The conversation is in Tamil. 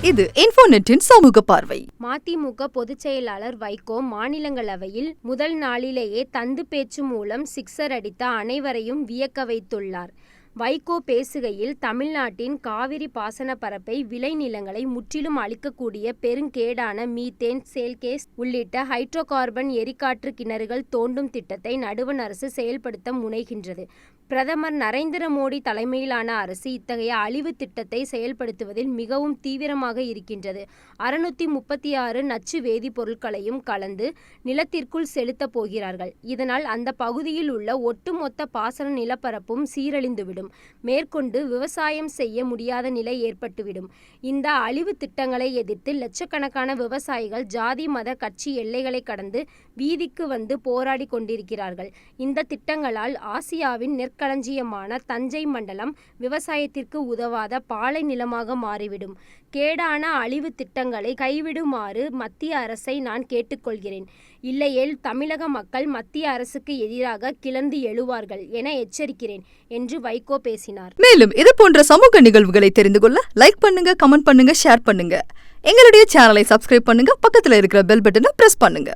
இது இன்ஃபோநெட்டின் சமூக பார்வை. மதிமுக பொதுச் செயலாளர் வைகோ மாநிலங்களவையில் முதல் நாளிலேயே தந்து பேச்சு மூலம் சிக்ஸர் அடித்த அனைவரையும் வியக்க வைத்துள்ளார். வைகோ பேசுகையில், தமிழ்நாட்டின் காவிரி பாசன பரப்பை, விளைநிலங்களை முற்றிலும் அழிக்கக்கூடிய பெருங்கேடான மீத்தேன், சேல்கேஸ் உள்ளிட்ட ஹைட்ரோ கார்பன் எரிகாற்று கிணறுகள் தோண்டும் திட்டத்தை நடுவண் அரசு செயல்படுத்த முனைகின்றது. பிரதமர் நரேந்திர மோடி தலைமையிலான அரசு இத்தகைய அழிவு திட்டத்தை செயல்படுத்துவதில் மிகவும் தீவிரமாக இருக்கின்றது. 636 நச்சு வேதிப்பொருட்களையும் கலந்து நிலத்திற்குள் செலுத்தப் போகிறார்கள். இதனால் அந்த பகுதியில் உள்ள ஒட்டுமொத்த பாசன நிலப்பரப்பும் சீரழிந்துவிடும். மேற்கொண்டு விவசாயம் செய்ய முடியாத நிலை ஏற்பட்டுவிடும். இந்த அழிவு திட்டங்களை எதிர்த்து லட்சக்கணக்கான விவசாயிகள் ஜாதி மத கட்சி எல்லைகளை கடந்து வீதிக்கு வந்து போராடி கொண்டிருக்கிறார்கள். இந்த திட்டங்களால் ஆசியாவின் நெற்களஞ்சியமான தஞ்சை மண்டலம் விவசாயத்திற்கு உதவாத பாலை நிலமாக மாறிவிடும். கேடான அழிவு திட்டங்களை கைவிடுமாறு மத்திய அரசை நான் கேட்டுக்கொள்கிறேன். இல்லையேல் தமிழக மக்கள் மத்திய அரசுக்கு எதிராக கிளர்ந்து எழுவார்கள் என எச்சரிக்கிறேன் என்று வைகோ பேசினார். மேலும் இது போன்ற சமூக நிகழ்வுகளை தெரிந்து கொள்ள லைக் பண்ணுங்க, கமெண்ட் பண்ணுங்க, ஷேர் பண்ணுங்க. எங்களுடைய சேனலை சப்ஸ்கிரைப் பண்ணுங்க. பக்கத்துல இருக்கிற பெல் பட்டனை பிரஸ் பண்ணுங்க.